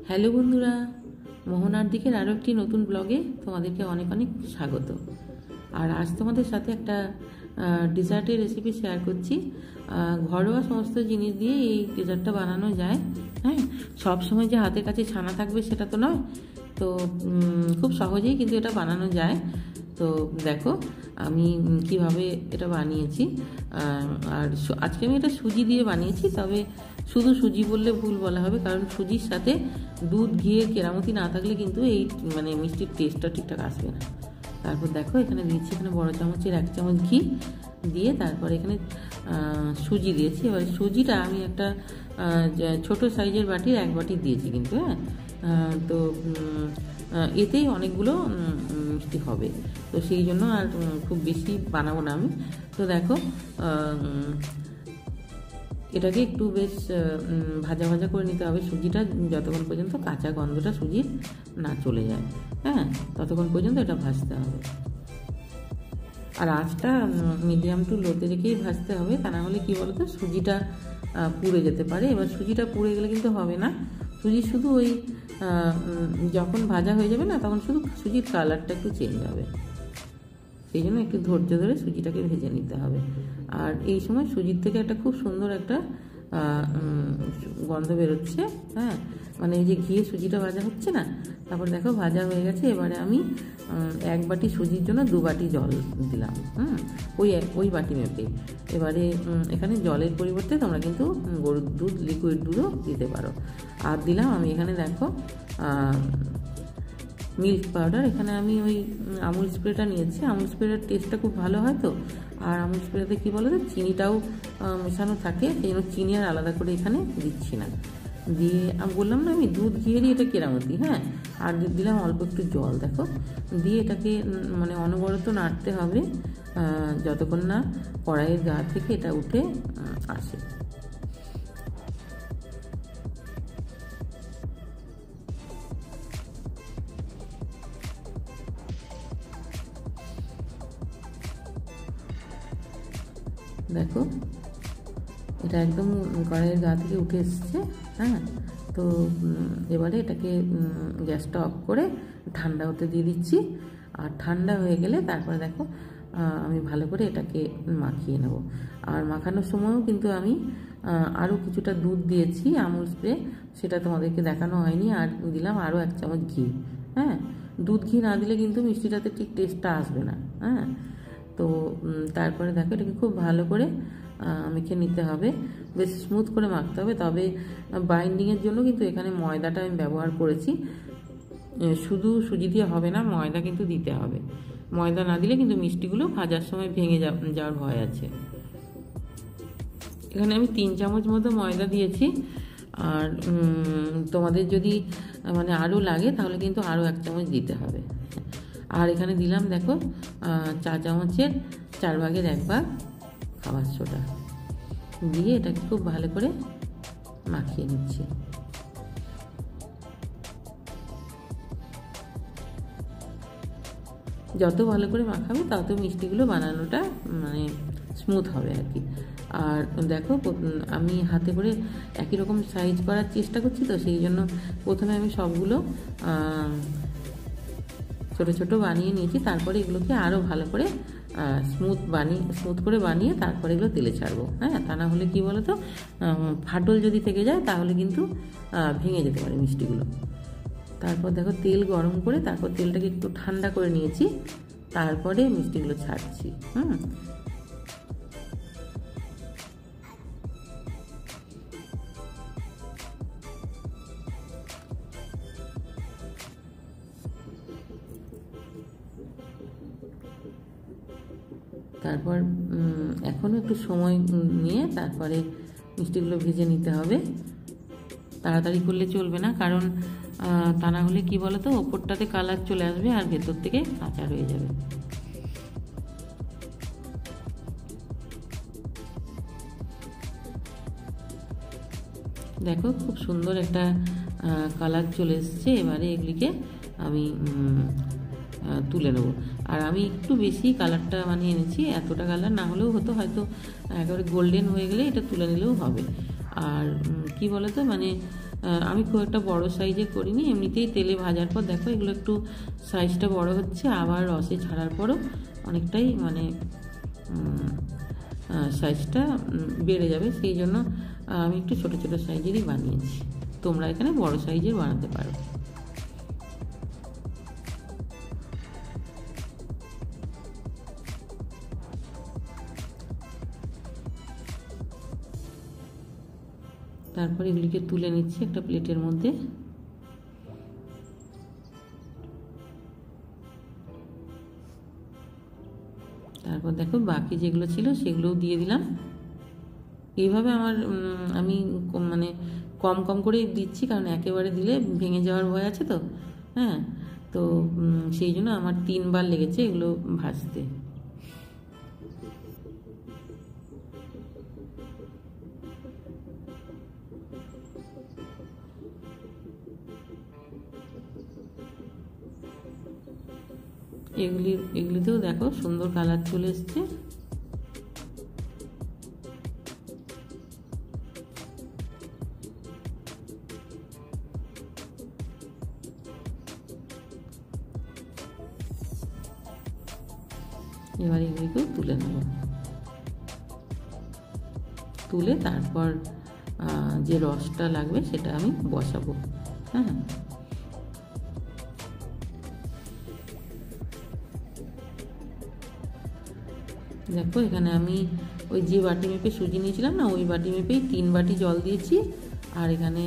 Hello বন্ধুরা, মোহনার দিকের আরও একটি নতুন ব্লগে তোমাদেরকে অনেক অনেক স্বাগত। আর আজ তোমাদের সাথে একটা ডেজার্টের রেসিপি শেয়ার করছি। ঘরোয়া সমস্ত জিনিস দিয়ে এই ডেজার্টটা বানানো যায়। হ্যাঁ, সব সময় যে হাতের কাছে ছানা থাকবে সেটা তো নয়, তো খুব সহজেই কিন্তু এটা বানানো যায়। তো দেখো আমি কিভাবে এটা বানিয়েছি। আর আজকে আমি এটা সুজি দিয়ে বানিয়েছি, তবে শুধু সুজি বললে ভুল বলা হবে, কারণ সুজির সাথে দুধ ঘিয়ের কেরামতি না থাকলে কিন্তু এই মিষ্টির টেস্টটা ঠিকঠাক আসবে না। তারপর দেখো এখানে দিয়েছি, এখানে বড় চামচের 1 চামচ ঘি দিয়ে তারপর এখানে সুজি দিয়েছি। এবার সুজিটা আমি একটা ছোট সাইজের বাটির 1 বাটি দিয়েছি কিন্তু। তো এতেই অনেকগুলো মিষ্টি হবে, তো সেই জন্য আর খুব বেশি বানাবো না আমি। তো দেখো এটাকে একটু বেশ ভাজা ভাজা করে নিতে হবে সুজিটা, যতক্ষণ পর্যন্ত কাঁচা গন্ধটা সুজির না চলে যায়। হ্যাঁ, ততক্ষণ পর্যন্ত এটা ভাজতে হবে। আর আঁচটা মিডিয়াম টু লোতে রেখেই ভাজতে হবে, তা না হলে কী বলতো সুজিটা পুড়ে যেতে পারে। এবার সুজিটা পুড়ে গেলে কিন্তু হবে না, সুজি শুধু ওই যখন ভাজা হয়ে যাবে না, তখন শুধু সুজির কালারটা একটু চেঞ্জ হবে। সেই জন্য একটু ধৈর্য ধরে সুজিটাকে ভেজে নিতে হবে। আর এই সময় সুজির থেকে একটা খুব সুন্দর একটা গন্ধ বেরোচ্ছে। হ্যাঁ, মানে এই যে ঘিয়ে সুজিটা ভাজা হচ্ছে না, তারপর দেখো ভাজা হয়ে গেছে। এবারে আমি 1 বাটি সুজির জন্য 2 বাটি জল দিলাম। ওই বাটি মেপে। এবারে এখানে জলের পরিবর্তে তোমরা কিন্তু গরুর দুধ, লিকুইড দুধও দিতে পারো। আর দিলাম আমি এখানে দেখো মিল্ক পাউডার। এখানে আমি ওই আমুল স্প্রেটা নিয়েছি। আমুল স্প্রেটার টেস্টটা খুব ভালো হয় তো। আর আমুল স্প্রেতে কী বলো তো, চিনিটাও মেশানো থাকে, সেই জন্য চিনি আর আলাদা করে এখানে দিচ্ছি না। দিয়ে আমি বললাম না আমি দুধ ঘিয়েরই এটা কেরামতি। হ্যাঁ, আর দিলাম অল্প একটু জল। দেখো দিয়ে এটাকে মানে অনবরত নাড়তে হবে যতক্ষণ না কড়াইয়ের গা থেকে এটা উঠে আসে। দেখো এটা একদম কড়াইয়ের গা থেকে উঠে এসছে। হ্যাঁ, তো এবারে এটাকে গ্যাসটা অফ করে ঠান্ডা হতে দিয়ে দিচ্ছি। আর ঠান্ডা হয়ে গেলে তারপরে দেখো আমি ভালো করে এটাকে মাখিয়ে নেব। আর মাখানোর সময়ও কিন্তু আমি আরও কিছুটা দুধ দিয়েছি আমুল স্প্রে, সেটা তোমাদেরকে দেখানো হয়নি। আর দিলাম আরও 1 চামচ ঘি। হ্যাঁ, দুধ ঘি না দিলে কিন্তু মিষ্টিটাতে ঠিক টেস্টটা আসবে না। হ্যাঁ, তো তারপরে দেখো এটাকে খুব ভালো করে মেখে নিতে হবে, বেশ স্মুথ করে মাখতে হবে। তবে বাইন্ডিংয়ের জন্য কিন্তু এখানে ময়দাটা আমি ব্যবহার করেছি। শুধু সুজি দিয়ে হবে না, ময়দা কিন্তু দিতে হবে। ময়দা না দিলে কিন্তু মিষ্টিগুলো ভাজার সময় ভেঙে যাওয়ার ভয় আছে। এখানে আমি 3 চামচ মতো ময়দা দিয়েছি। আর তোমাদের যদি মানে আরও লাগে তাহলে কিন্তু আরও 1 চামচ দিতে হবে। আর এখানে দিলাম দেখো 4 চামচের 4 ভাগের 1 ভাগ খাবার সোডা দিয়ে এটাকে খুব ভালো করে মাখিয়ে নিচ্ছি। যত ভালো করে মাখাবে তত মিষ্টিগুলো বানানোটা মানে স্মুথ হবে আর কি। আর দেখো আমি হাতে করে একই রকম সাইজ করার চেষ্টা করছি, তো সেই জন্য প্রথমে আমি সবগুলো ছোট ছোট বানিয়ে নিয়েছি। তারপরে এগুলোকে আরও ভালো করে স্মুথ করে বানিয়ে তারপরে এগুলো তেলে ছাড়বো। হ্যাঁ, তা না হলে কী বলো তো, ফাটল যদি থেকে যায় তাহলে কিন্তু ভেঙে যেতে পারে মিষ্টিগুলো। তারপর দেখো তেল গরম করে তারপর তেলটাকে একটু ঠান্ডা করে নিয়েছি, তারপরে মিষ্টিগুলো ছাড়ছি। তারপর এখনও একটু সময় নিয়ে তারপরে মিষ্টিগুলো ভেজে নিতে হবে। তাড়াতাড়ি করলে চলবে না, কারণ তা না হলে কী বলো তো, ওপরটাতে কালার চলে আসবে আর ভেতর থেকে কাঁচা রয়ে যাবে। দেখো খুব সুন্দর একটা কালার চলে এসছে। এবারে এগুলিকে আমি তুলে নেবো। আর আমি একটু বেশি কালারটা বানিয়ে এনেছি, এতটা কালার না হলেও হতো, হয়তো একেবারে গোল্ডেন হয়ে গেলে এটা তুলে নিলেও হবে। আর কি বলো তো, মানে আমি খুব একটা বড় সাইজের করিনি, এমনিতেই তেলে ভাজার পর দেখো এগুলো একটু সাইজটা বড় হচ্ছে, আবার রসে ছাড়ার পরও অনেকটাই মানে সাইজটা বেড়ে যাবে, সেই জন্য আমি একটু ছোটো ছোটো সাইজেরই বানিয়েছি। তোমরা এখানে বড় সাইজের বানাতে পারো। তারপর এগুলিকে তুলে নিচ্ছি একটা প্লেটের মধ্যে। তারপর দেখো বাকি যেগুলো ছিল সেগুলোও দিয়ে দিলাম। এইভাবে আমি মানে কম কম করেই দিচ্ছি, কারণ একেবারে দিলে ভেঙে যাওয়ার ভয় আছে তো, হ্যাঁ, তো সেই জন্য আমার 3 বার লেগেছে এগুলো ভাজতে। এগুলিতেও দেখো সুন্দর কালার চলে এসছে। এবার এগুলিকেও তুলে নেব, তুলে তারপর যে রসটা লাগবে সেটা আমি বসাবো। হ্যাঁ, দেখো এখানে আমি ওই যে বাটি মেপে সুজি নিয়েছিলাম না, ওই বাটি মেপেই 3 বাটি জল দিয়েছি। আর এখানে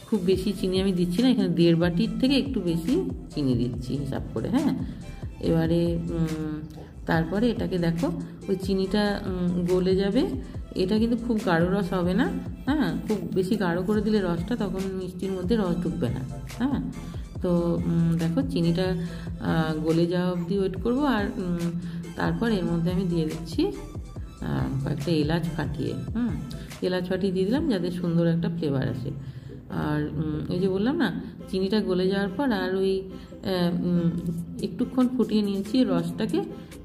খুব বেশি চিনি আমি দিচ্ছি না, এখানে 1.5 বাটির থেকে একটু বেশি চিনি দিচ্ছি হিসাব করে। হ্যাঁ, এবারে তারপরে এটাকে দেখো ওই চিনিটা গলে যাবে, এটা কিন্তু খুব গাঢ় রস হবে না। হ্যাঁ, খুব বেশি গাঢ় করে দিলে রসটা তখন মিষ্টির মধ্যে রস ঢুকবে না। হ্যাঁ, তো দেখো চিনিটা গলে যাওয়া অবধি ওয়েট করবো। আর তারপর এর মধ্যে আমি দিয়ে দিচ্ছি কয়েকটা এলাচ ফাটিয়ে। এলাচ ফাটিয়ে দিয়ে দিলাম যাতে সুন্দর একটা ফ্লেভার আসে। আর ওই যে বললাম না, চিনিটা গলে যাওয়ার পর আর ওই একটুক্ষণ ফুটিয়ে নিয়েছি রসটাকে,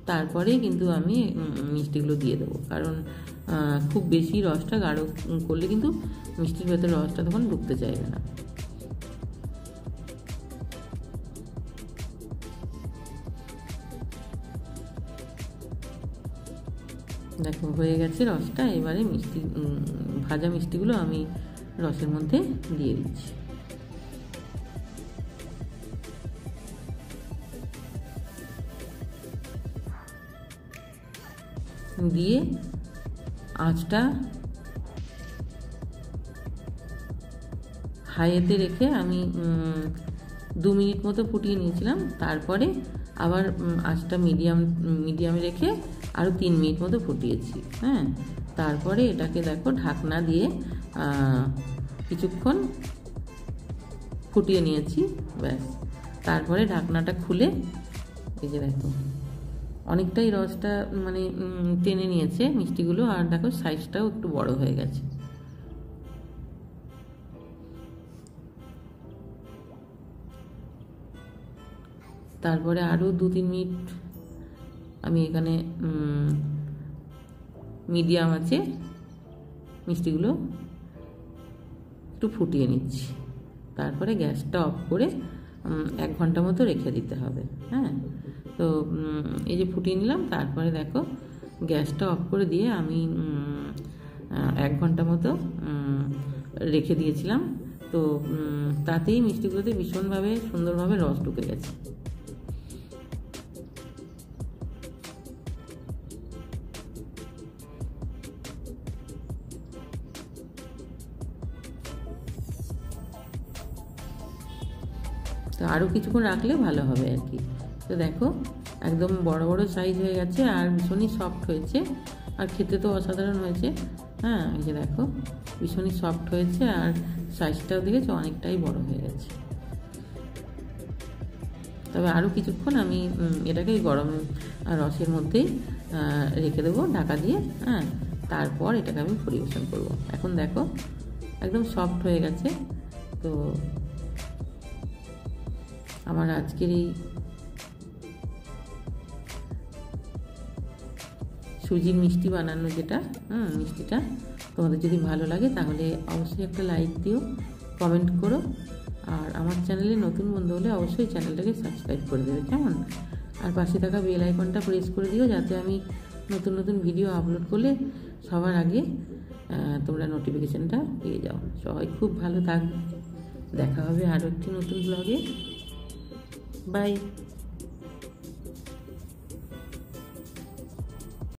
তারপরে কিন্তু আমি মিষ্টিগুলো দিয়ে দেবো। কারণ খুব বেশি রসটা গাঢ় করলে কিন্তু মিষ্টির ভেতরে রসটা তখন ঢুকতে চাইবে না। দেখো হয়ে গেছে রসটা। এবারে ভাজা মিষ্টিগুলো আমি রসের মধ্যে দিয়ে দিচ্ছি। দিয়ে আঁচটা হাইতে রেখে আমি 2 মিনিট মতো ফুটিয়ে নিয়েছিলাম। তারপরে আবার আঁচটা মিডিয়ামে রেখে আরও 3 মিনিট মতো ফুটিয়েছি। হ্যাঁ, তারপরে এটাকে দেখো ঢাকনা দিয়ে কিছুক্ষণ ফুটিয়ে নিয়েছি, ব্যাস। তারপরে ঢাকনাটা খুলে এই যে দেখো অনেকটাই রসটা মানে টেনে নিয়েছে মিষ্টিগুলো, আর দেখো সাইজটাও একটু বড় হয়ে গেছে। তারপরে আরও 2-3 মিনিট আমি এখানে মিডিয়াম আছে মিষ্টিগুলো একটু ফুটিয়ে নিচ্ছি। তারপরে গ্যাসটা অফ করে 1 ঘন্টা মতো রেখে দিতে হবে। হ্যাঁ, তো এই যে ফুটিয়ে নিলাম, তারপরে দেখো গ্যাসটা অফ করে দিয়ে আমি 1 ঘন্টা মতো রেখে দিয়েছিলাম। তো তাতেই মিষ্টিগুলোতে ভীষণভাবে সুন্দরভাবে রস ঢুকে গেছে। তো আরও কিছুক্ষণ রাখলে ভালো হবে আর কি। তো দেখো একদম বড় বড় সাইজ হয়ে গেছে আর ভীষণই সফট হয়েছে, আর খেতে তো অসাধারণ হয়েছে। হ্যাঁ, এই যে দেখো ভীষণই সফট হয়েছে, আর সাইজটাও দেখেছো অনেকটাই বড় হয়ে গেছে। তবে আরও কিছুক্ষণ আমি এটাকে গরম রসের মধ্যেই রেখে দেবো ঢাকা দিয়ে। হ্যাঁ, তারপর এটাকে আমি পরিবেশন করব। এখন দেখো একদম সফট হয়ে গেছে। তো আমার আজকের এই সুজির মিষ্টি বানানো যেটা মিষ্টিটা তোমাদের যদি ভালো লাগে তাহলে অবশ্যই একটা লাইক দিও, কমেন্ট করো, আর আমার চ্যানেলে নতুন বন্ধু হলে অবশ্যই চ্যানেলটাকে সাবস্ক্রাইব করে দেবে, কেমন? আর পাশে থাকা বেল আইকনটা প্রেস করে দিও, যাতে আমি নতুন নতুন ভিডিও আপলোড করলে সবার আগে তোমরা নোটিফিকেশানটা পেয়ে যাও। সবাই খুব ভালো থাকবে, দেখা হবে আরও একটি নতুন ব্লগে। বাই।